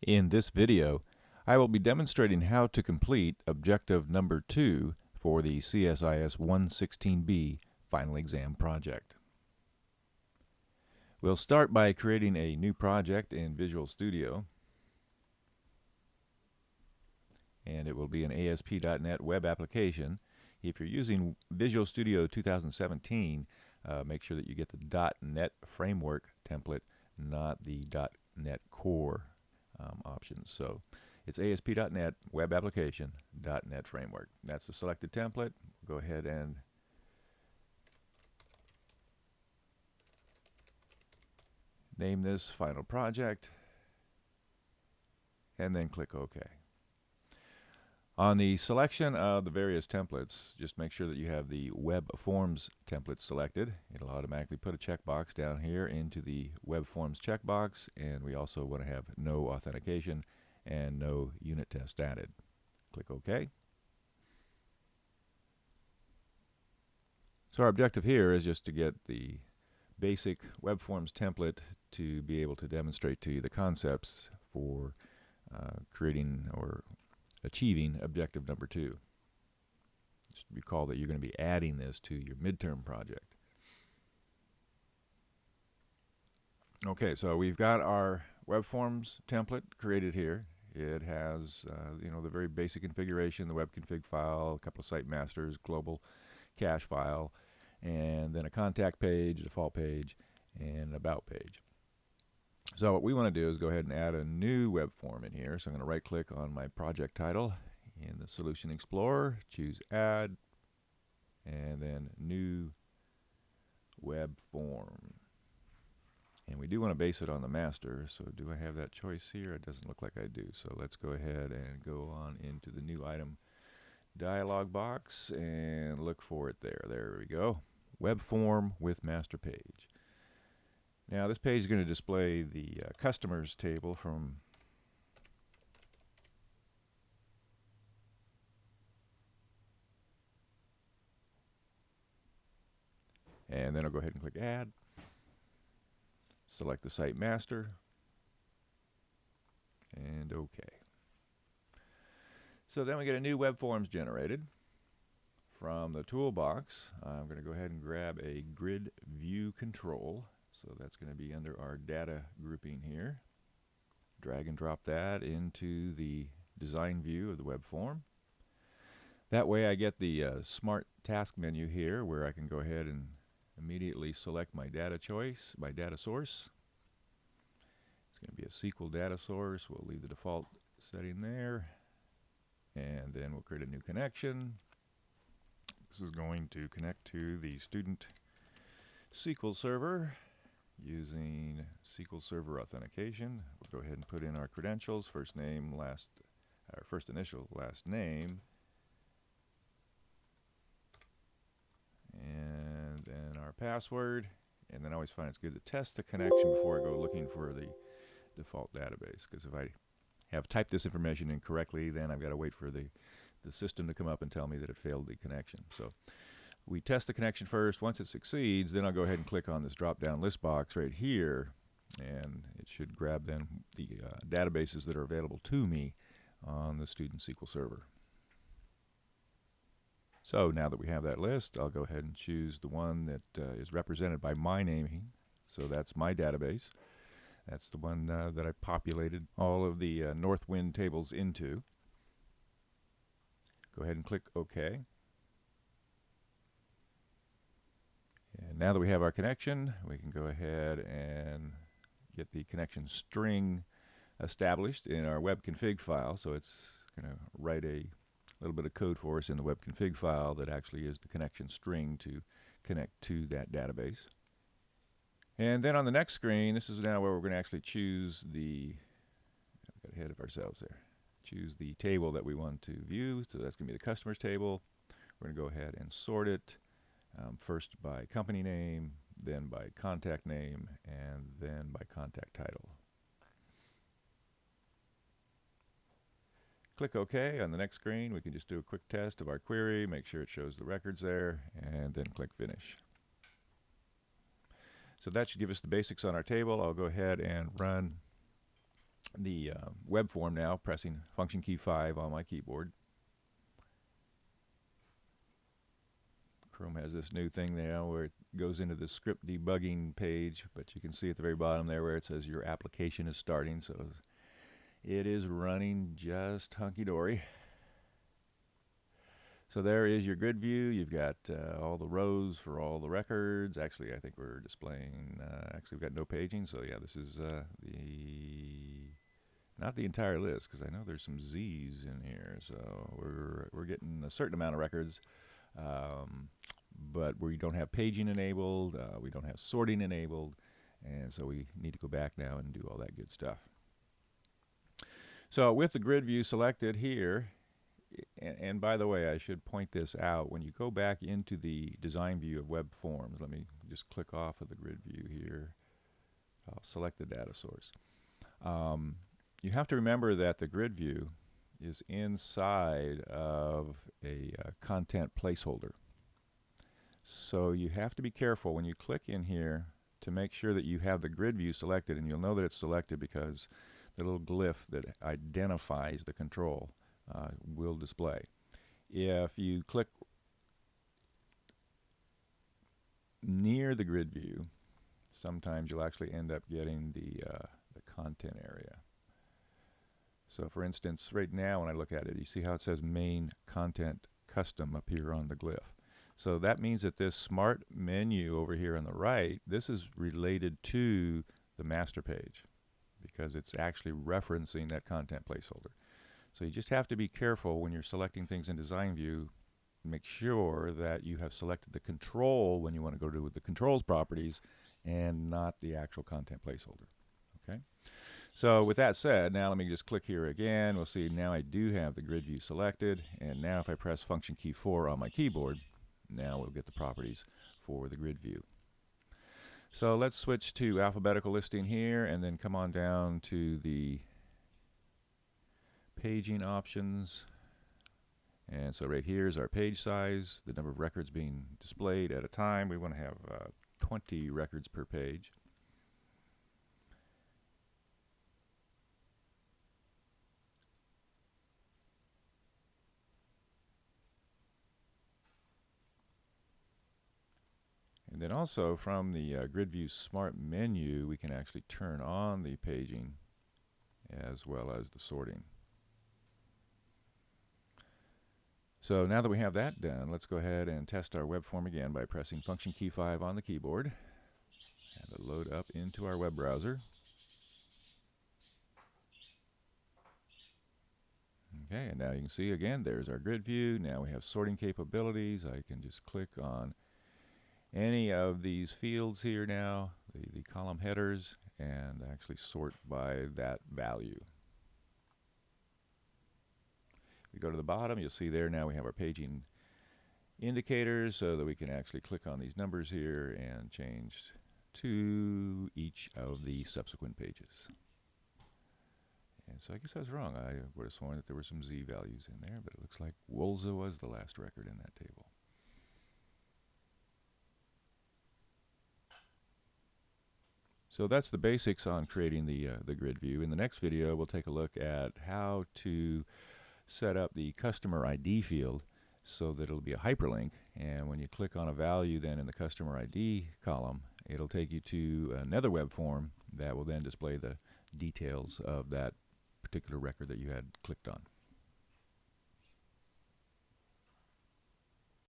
In this video, I will be demonstrating how to complete objective number 2 for the CSIS 116B final exam project. We'll start by creating a new project in Visual Studio, and it will be an ASP.NET web application. If you're using Visual Studio 2017, make sure that you get the .NET framework template, not the .NET Core options. So it's ASP.NET web application .NET framework. That's the selected template. Go ahead and name this final project and then click OK. On the selection of the various templates, just make sure that you have the Webforms template selected. It'll automatically put a checkbox down here into the Webforms checkbox, and we also want to have no authentication and no unit test added. Click OK. So our objective here is just to get the basic Webforms template to be able to demonstrate to you the concepts for creating or achieving objective number 2. Just recall that you're going to be adding this to your midterm project. Okay, so we've got our Webforms template created here. It has the very basic configuration, the web config file, a couple of site masters, global cache file, and then a contact page, a default page, and an about page. So what we want to do is go ahead and add a new web form in here. So I'm going to right click on my project title in the Solution Explorer, choose Add, and then New Web Form. And we do want to base it on the master. So do I have that choice here? It doesn't look like I do. So let's go ahead and go on into the New Item dialog box and look for it there. There we go. Web Form with Master Page. Now this page is going to display the customers table from and then I'll go ahead and click Add, select the site master, and OK. So then we get a new web forms generated. From the toolbox, I'm going to go ahead and grab a grid view control. So that's going to be under our data grouping here. Drag and drop that into the design view of the web form. That way I get the smart task menu here where I can go ahead and immediately select my data choice, my data source. It's going to be a SQL data source. We'll leave the default setting there. And then we'll create a new connection. This is going to connect to the student SQL server using SQL Server authentication. We'll go ahead and put in our credentials, first name, first initial, last name, and then our password. And then I always find it's good to test the connection before I go looking for the default database, because if I have typed this information incorrectly, then I've got to wait for the system to come up and tell me that it failed the connection. So we test the connection first. Once it succeeds, then I'll go ahead and click on this drop-down list box right here, and it should grab then the databases that are available to me on the student SQL server. So now that we have that list, I'll go ahead and choose the one that is represented by my name. So that's my database. That's the one that I populated all of the Northwind tables into. Go ahead and click OK. And now that we have our connection, we can go ahead and get the connection string established in our web config file. So it's going to write a little bit of code for us in the web config file that actually is the connection string to connect to that database. And then on the next screen, this is now where we're going to actually choose the, got ahead of ourselves there, choose the table that we want to view. So that's going to be the customers table. We're going to go ahead and sort it. First by company name, then by contact name, and then by contact title. Click OK. On the next screen, we can just do a quick test of our query, make sure it shows the records there, and then click Finish. So that should give us the basics on our table. I'll go ahead and run the web form now, pressing function key 5 on my keyboard. Chrome has this new thing now where it goes into the script debugging page, but you can see at the very bottom there where it says your application is starting, so it is running just hunky-dory. So there is your grid view. You've got all the rows for all the records. Actually, I think we're displaying, actually we've got no paging, so yeah, this is not the entire list, because I know there's some Z's in here, so we're getting a certain amount of records, but we don't have paging enabled, we don't have sorting enabled, and so we need to go back now and do all that good stuff. So with the grid view selected here, and by the way, I should point this out, when you go back into the design view of web forms, let me just click off of the grid view here. I'll select the data source. You have to remember that the grid view is inside of a content placeholder. So you have to be careful when you click in here to make sure that you have the grid view selected, and you'll know that it's selected because the little glyph that identifies the control will display. If you click near the grid view, sometimes you'll actually end up getting the content area. So for instance, right now when I look at it, you see how it says main content custom up here on the glyph. So that means that this smart menu over here on the right, this is related to the master page because it's actually referencing that content placeholder. So you just have to be careful when you're selecting things in design view. Make sure that you have selected the control when you want to go to the controls properties and not the actual content placeholder. Okay. So with that said, now let me just click here again. We'll see now I do have the grid view selected, and now if I press function key 4 on my keyboard, now we'll get the properties for the grid view. So let's switch to alphabetical listing here and then come on down to the paging options. And so right here is our page size, the number of records being displayed at a time. We want to have 20 records per page. And then also from the grid view smart menu, we can actually turn on the paging as well as the sorting. So now that we have that done, let's go ahead and test our web form again by pressing function key 5 on the keyboard. Have it load up into our web browser. Okay, and now you can see again, there's our grid view. Now we have sorting capabilities. I can just click on any of these fields here now, the column headers, and actually sort by that value. If we go to the bottom, you'll see there now we have our paging indicators so that we can actually click on these numbers here and change to each of the subsequent pages. And so I guess I was wrong. I would have sworn that there were some Z values in there, but it looks like Wolza was the last record in that table. So that's the basics on creating the grid view. In the next video, we'll take a look at how to set up the customer ID field so that it'll be a hyperlink, and when you click on a value then in the customer ID column, it'll take you to another web form that will then display the details of that particular record that you had clicked on.